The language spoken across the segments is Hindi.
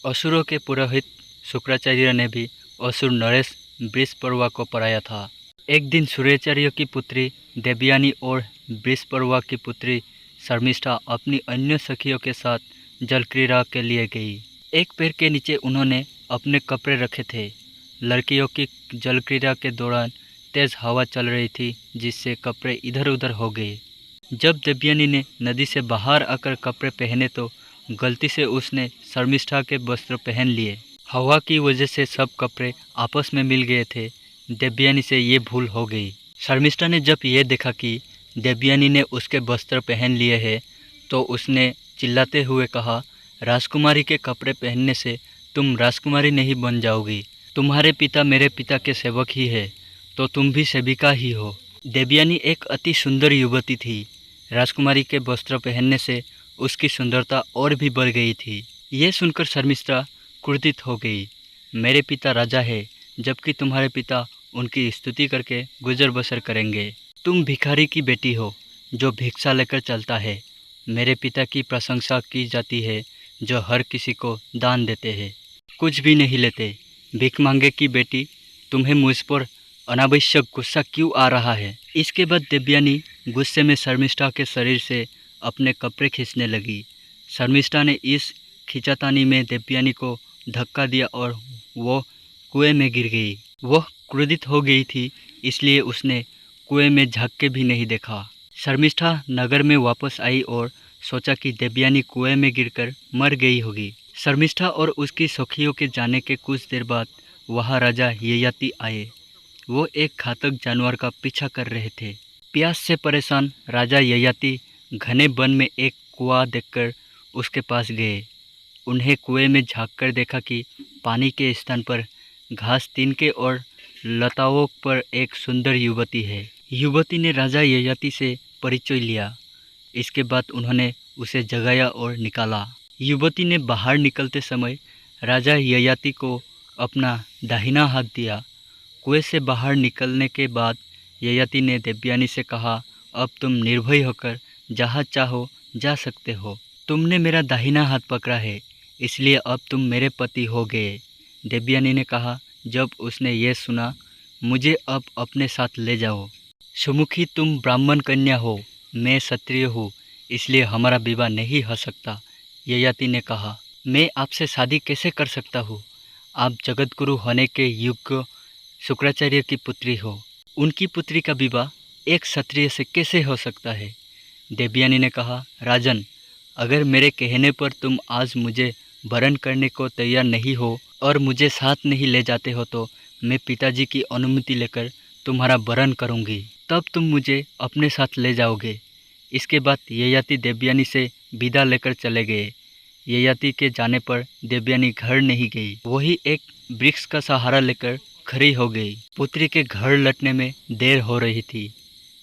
असुरों के पुरोहित शुक्राचार्य ने भी असुर नरेश बृहस्पति को पढ़ाया था। एक दिन सूर्याचार्य की पुत्री देवयानी और बृहस्पति की पुत्री शर्मिष्ठा अपनी अन्य सखियों के साथ जल क्रीड़ा के लिए गई। एक पेड़ के नीचे उन्होंने अपने कपड़े रखे थे। लड़कियों की जल क्रीड़ा के दौरान तेज हवा चल रही थी, जिससे कपड़े इधर उधर हो गए। जब देवयानी ने नदी से बाहर आकर कपड़े पहने तो गलती से उसने शर्मिष्ठा के वस्त्र पहन लिए। हवा की वजह से सब कपड़े आपस में मिल गए थे। देवयानी से ये भूल हो गई। शर्मिष्ठा ने जब ये देखा कि देवयानी ने उसके वस्त्र पहन लिए हैं, तो उसने चिल्लाते हुए कहा, राजकुमारी के कपड़े पहनने से तुम राजकुमारी नहीं बन जाओगी। तुम्हारे पिता मेरे पिता के सेवक ही है, तो तुम भी सेविका ही हो। देवयानी एक अति सुंदर युवती थी। राजकुमारी के वस्त्र पहनने से उसकी सुंदरता और भी बढ़ गई थी। ये सुनकर शर्मिष्ठा क्रोधित हो गई। मेरे पिता राजा है, जबकि तुम्हारे पिता उनकी स्तुति करके गुजर बसर करेंगे। तुम भिखारी की बेटी हो जो भिक्षा लेकर चलता है। मेरे पिता की प्रशंसा की जाती है जो हर किसी को दान देते हैं, कुछ भी नहीं लेते। भीख मांगे की बेटी, तुम्हें मुझ पर अनावश्यक गुस्सा क्यों आ रहा है? इसके बाद देवयानी गुस्से में शर्मिष्ठा के शरीर से अपने कपड़े खींचने लगी। शर्मिष्ठा ने इस खींचातानी में देवयानी को धक्का दिया और वो कुएं में गिर गई। वह क्रोधित हो गई थी, इसलिए उसने कुएं में झांक के भी नहीं देखा। शर्मिष्ठा नगर में वापस आई और सोचा कि देवयानी कुएं में गिरकर मर गई होगी। शर्मिष्ठा और उसकी सखियों के जाने के कुछ देर बाद वहाँ राजा ययाति आए। वो एक घातक जानवर का पीछा कर रहे थे। प्यास से परेशान राजा ययाति घने वन में एक कुआं देखकर उसके पास गए। उन्हें कुएं में झांककर देखा कि पानी के स्थान पर घास तिनके और लताओं पर एक सुंदर युवती है। युवती ने राजा ययाति से परिचय लिया। इसके बाद उन्होंने उसे जगाया और निकाला। युवती ने बाहर निकलते समय राजा ययाति को अपना दाहिना हाथ दिया। कुएं से बाहर निकलने के बाद ययाति ने देवयानी से कहा, अब तुम निर्भय होकर जहाँ चाहो जा सकते हो। तुमने मेरा दाहिना हाथ पकड़ा है, इसलिए अब तुम मेरे पति हो गए। देवयानी ने कहा। जब उसने ये सुना, मुझे अब अपने साथ ले जाओ। सुमुखी, तुम ब्राह्मण कन्या हो, मैं क्षत्रिय हूँ, इसलिए हमारा विवाह नहीं हो सकता। ययाति ने कहा, मैं आपसे शादी कैसे कर सकता हूँ? आप जगतगुरु होने के योग्य शुक्राचार्य की पुत्री हो। उनकी पुत्री का विवाह एक क्षत्रिय से कैसे हो सकता है? देवयानी ने कहा, राजन, अगर मेरे कहने पर तुम आज मुझे वरण करने को तैयार नहीं हो और मुझे साथ नहीं ले जाते हो तो मैं पिताजी की अनुमति लेकर तुम्हारा वरण करूंगी। तब तुम मुझे अपने साथ ले जाओगे। इसके बाद ययाति देवयानी से विदा लेकर चले गए। ययाति के जाने पर देवयानी घर नहीं गई। वही एक वृक्ष का सहारा लेकर खड़ी हो गई। पुत्री के घर लौटने में देर हो रही थी।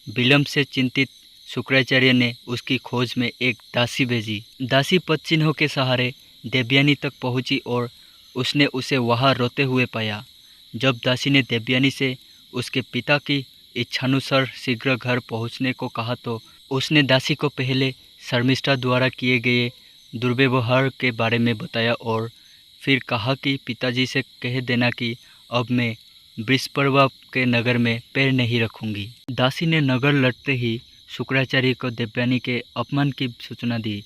विलंब से चिंतित शुक्राचार्य ने उसकी खोज में एक दासी भेजी। दासी पद चिन्हों के सहारे देवयानी तक पहुंची और उसने उसे वहां रोते हुए पाया। जब दासी ने देवयानी से उसके पिता की इच्छानुसार शीघ्र घर पहुंचने को कहा तो उसने दासी को पहले शर्मिष्ठा द्वारा किए गए दुर्व्यवहार के बारे में बताया और फिर कहा कि पिताजी से कह देना कि अब मैं बृहस्पति के नगर में पैर नहीं रखूंगी। दासी ने नगर लौटते ही शुक्राचार्य को देवयानी के अपमान की सूचना दी।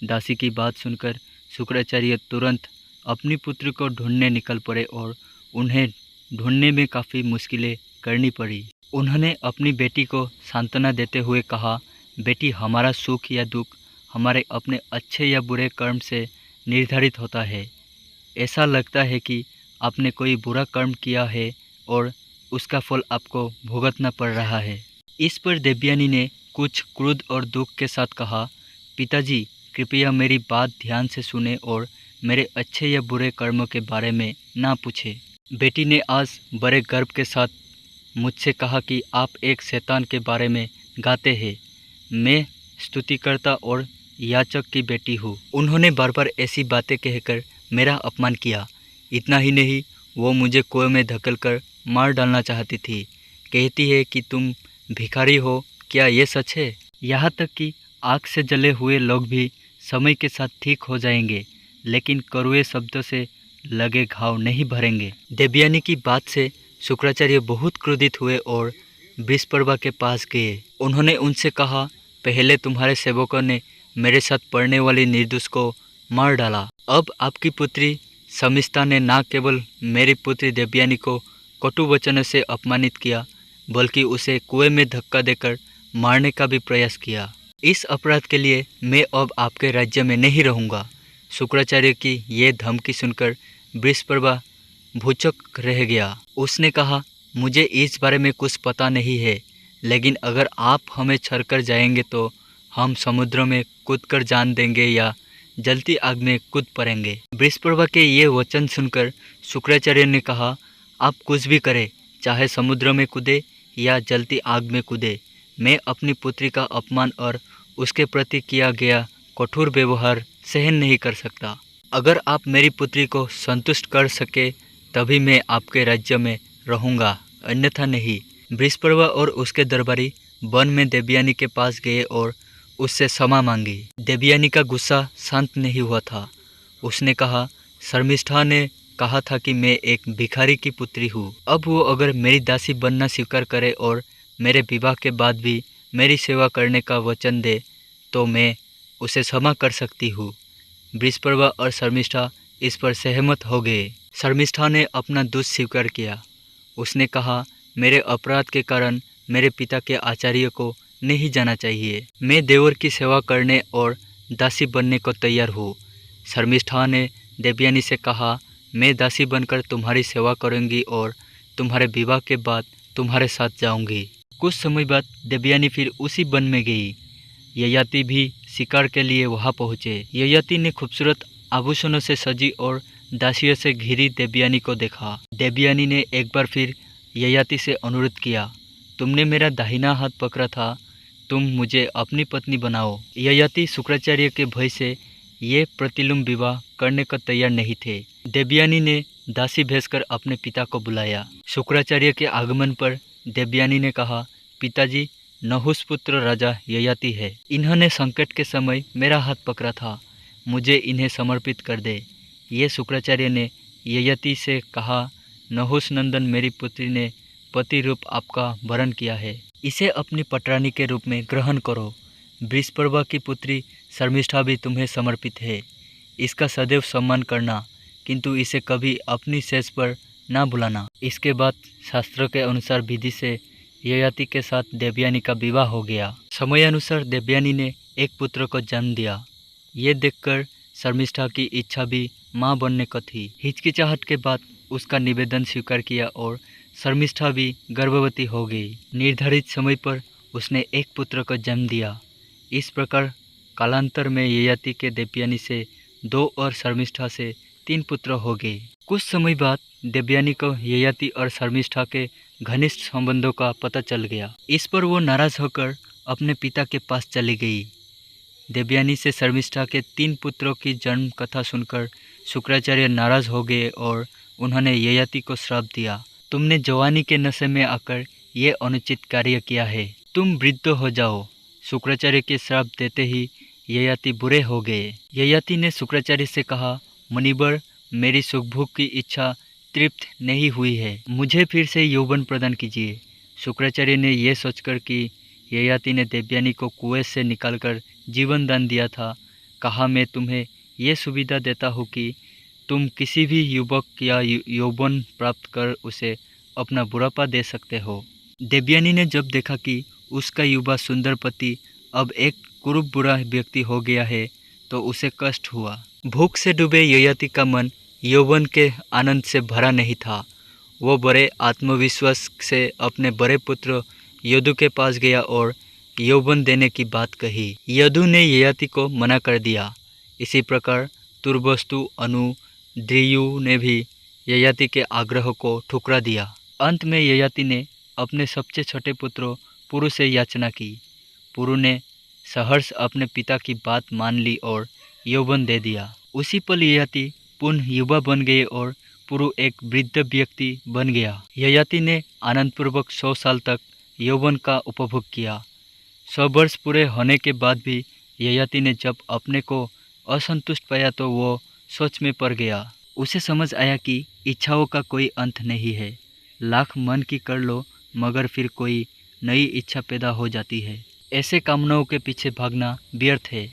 दासी की बात सुनकर शुक्राचार्य तुरंत अपनी पुत्री को ढूंढने निकल पड़े और उन्हें ढूंढने में काफ़ी मुश्किलें करनी पड़ी। उन्होंने अपनी बेटी को सांत्वना देते हुए कहा, बेटी, हमारा सुख या दुख हमारे अपने अच्छे या बुरे कर्म से निर्धारित होता है। ऐसा लगता है कि आपने कोई बुरा कर्म किया है और उसका फल आपको भुगतना पड़ रहा है। इस पर देवयानी ने कुछ क्रोध और दुख के साथ कहा, पिताजी, कृपया मेरी बात ध्यान से सुने और मेरे अच्छे या बुरे कर्मों के बारे में ना पूछे। बेटी ने आज बड़े गर्व के साथ मुझसे कहा कि आप एक शैतान के बारे में गाते हैं। मैं स्तुतिकर्ता और याचक की बेटी हूँ। उन्होंने बार बार ऐसी बातें कहकर मेरा अपमान किया। इतना ही नहीं, वो मुझे कुएं में धकेलकर मार डालना चाहती थी। कहती है कि तुम भिखारी हो। क्या ये सच है? यहाँ तक कि आग से जले हुए लोग भी समय के साथ ठीक हो जाएंगे। लेकिन कड़वे शब्दों से लगे घाव नहीं भरेंगे। देवयानी की बात से शुक्राचार्य बहुत क्रोधित हुए और वृषपर्वा के पास गए। उन्होंने उनसे कहा, पहले तुम्हारे सेवकों ने मेरे साथ पढ़ने वाली निर्दोष को मार डाला, अब आपकी पुत्री शर्मिष्ठा ने न केवल मेरी पुत्री देवयानी को कटु वचनों से अपमानित किया, बल्कि उसे कुएं में धक्का देकर मारने का भी प्रयास किया। इस अपराध के लिए मैं अब आपके राज्य में नहीं रहूँगा। शुक्राचार्य की ये धमकी सुनकर वृषपर्वा भूचक रह गया। उसने कहा, मुझे इस बारे में कुछ पता नहीं है, लेकिन अगर आप हमें छोड़कर जाएंगे तो हम समुद्र में कूदकर जान देंगे या जलती आग में कूद पड़ेंगे। वृषपर्वा के ये वचन सुनकर शुक्राचार्य ने कहा, आप कुछ भी करें, चाहे समुद्र में कूदे या जलती आग में कूदे, मैं अपनी पुत्री का अपमान और उसके प्रति किया गया कठोर व्यवहार सहन नहीं कर सकता। अगर आप मेरी पुत्री को संतुष्ट कर सके तभी मैं आपके राज्य में रहूँगा, अन्यथा नहीं। वृषपर्वा और उसके दरबारी वन में देवयानी के पास गए और उससे क्षमा मांगी। देवयानी का गुस्सा शांत नहीं हुआ था। उसने कहा, शर्मिष्ठा ने कहा था कि मैं एक भिखारी की पुत्री हूँ। अब वो अगर मेरी दासी बनना स्वीकार करे और मेरे विवाह के बाद भी मेरी सेवा करने का वचन दे तो मैं उसे क्षमा कर सकती हूँ। वृषपर्वा और शर्मिष्ठा इस पर सहमत हो गए। शर्मिष्ठा ने अपना दोष स्वीकार किया। उसने कहा, मेरे अपराध के कारण मेरे पिता के आचार्य को नहीं जाना चाहिए। मैं देवर की सेवा करने और दासी बनने को तैयार हूँ। शर्मिष्ठा ने देवयानी से कहा, मैं दासी बनकर तुम्हारी सेवा करूँगी और तुम्हारे विवाह के बाद तुम्हारे साथ जाऊँगी। कुछ समय बाद देवयानी फिर उसी वन में गई। ययाति भी शिकार के लिए वहां पहुंचे। ययाति ने खूबसूरत आभूषणों से सजी और दासियों से घिरी देवयानी को देखा। देवयानी ने एक बार फिर ययाति से अनुरोध किया, तुमने मेरा दाहिना हाथ पकड़ा था, तुम मुझे अपनी पत्नी बनाओ। ययाति शुक्राचार्य के भय से ये प्रतिलोम विवाह करने को तैयार नहीं थे। देवयानी ने दासी भेजकर अपने पिता को बुलाया। शुक्राचार्य के आगमन पर देवयानी ने कहा, पिताजी, नहुष पुत्र राजा ययाति है। इन्होंने संकट के समय मेरा हाथ पकड़ा था, मुझे इन्हें समर्पित कर दे। ये शुक्राचार्य ने ययाति से कहा, नहुष नंदन मेरी पुत्री ने पति रूप आपका वरण किया है, इसे अपनी पटरानी के रूप में ग्रहण करो। वृषपर्वा की पुत्री शर्मिष्ठा भी तुम्हें समर्पित है, इसका सदैव सम्मान करना, किंतु इसे कभी अपनी सेज पर ना बुलाना। इसके बाद शास्त्रों के अनुसार विधि से ययाति के साथ देवयानी का विवाह हो गया। समयानुसार देवयानी ने एक पुत्र को जन्म दिया। ये देखकर शर्मिष्ठा की इच्छा भी माँ बनने को थी। हिचकिचाहट के बाद उसका निवेदन स्वीकार किया और शर्मिष्ठा भी गर्भवती हो गई। निर्धारित समय पर उसने एक पुत्र को जन्म दिया। इस प्रकार कालांतर में ययाति के देवयानी से 2 और शर्मिष्ठा से 3 पुत्र हो गए। कुछ समय बाद देवयानी को ययाति और शर्मिष्ठा के घनिष्ठ संबंधों का पता चल गया। इस पर वो नाराज होकर अपने पिता के पास चली गई। देवयानी से शर्मिष्ठा के 3 पुत्रों की जन्म कथा सुनकर शुक्राचार्य नाराज हो गए और उन्होंने ययाति को श्राप दिया, तुमने जवानी के नशे में आकर ये अनुचित कार्य किया है, तुम वृद्ध हो जाओ। शुक्राचार्य के श्राप देते ही ययाति बुरे हो गए। ययाति ने शुक्राचार्य से कहा, मुनिवर, मेरी सुख भोग की इच्छा तृप्त नहीं हुई है, मुझे फिर से यौवन प्रदान कीजिए। शुक्राचार्य ने यह सोचकर कि ययाति ने देवयानी को कुएं से निकालकर जीवन दान दिया था, कहा, मैं तुम्हें यह सुविधा देता हूँ कि तुम किसी भी युवक या यौवन प्राप्त कर उसे अपना बुढ़ापा दे सकते हो। देवयानी ने जब देखा कि उसका युवा सुंदर पति अब एक कुरूप बुरा व्यक्ति हो गया है तो उसे कष्ट हुआ। भूख से डूबे ययाति का मन यौवन के आनंद से भरा नहीं था। वो बड़े आत्मविश्वास से अपने बड़े पुत्र यदु के पास गया और यौवन देने की बात कही। यदु ने ययाति को मना कर दिया। इसी प्रकार तुर्बस्तु, अनु, द्रियु ने भी ययाति के आग्रह को ठुकरा दिया। अंत में ययाति ने अपने सबसे छोटे पुत्र पुरु से याचना की। पुरु ने सहर्ष अपने पिता की बात मान ली और यौवन दे दिया। उसी पल ययाति पुनः युवा बन गए और पुरु एक वृद्ध व्यक्ति बन गया। ययाति ने आनंदपूर्वक 100 साल तक यौवन का उपभोग किया। 100 वर्ष पूरे होने के बाद भी ययाति ने जब अपने को असंतुष्ट पाया तो वो सोच में पड़ गया। उसे समझ आया कि इच्छाओं का कोई अंत नहीं है। लाख मन की कर लो मगर फिर कोई नई इच्छा पैदा हो जाती है। ऐसे कामनाओं के पीछे भागना व्यर्थ है।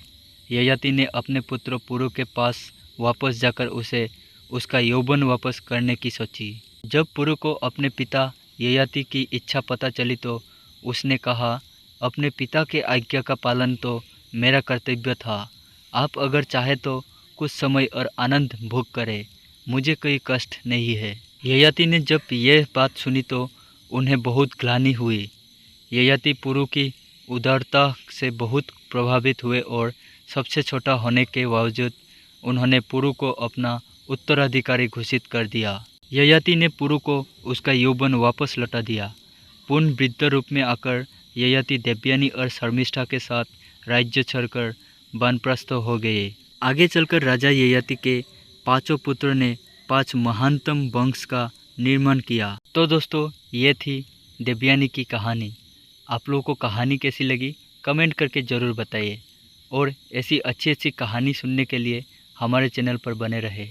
ययाति ने अपने पुत्र पुरु के पास वापस जाकर उसे उसका यौवन वापस करने की सोची। जब पुरु को अपने पिता ययाति की इच्छा पता चली तो उसने कहा, अपने पिता के आज्ञा का पालन तो मेरा कर्तव्य था। आप अगर चाहे तो कुछ समय और आनंद भोग करें, मुझे कोई कष्ट नहीं है। ययाति ने जब यह बात सुनी तो उन्हें बहुत ग्लानि हुई। ययाति पुरु की उदारता से बहुत प्रभावित हुए और सबसे छोटा होने के बावजूद उन्होंने पुरु को अपना उत्तराधिकारी घोषित कर दिया। ययाति ने पुरु को उसका यौवन वापस लौटा दिया। पूर्ण वृद्ध रूप में आकर ययाति देवयानी और शर्मिष्ठा के साथ राज्य छोड़कर वानप्रस्थ हो गए। आगे चलकर राजा ययाति के 5 पुत्रों ने 5 महानतम वंश का निर्माण किया। तो दोस्तों, ये थी देवयानी की कहानी। आप लोगों को कहानी कैसी लगी कमेंट करके ज़रूर बताइए और ऐसी अच्छी अच्छी कहानी सुनने के लिए हमारे चैनल पर बने रहे।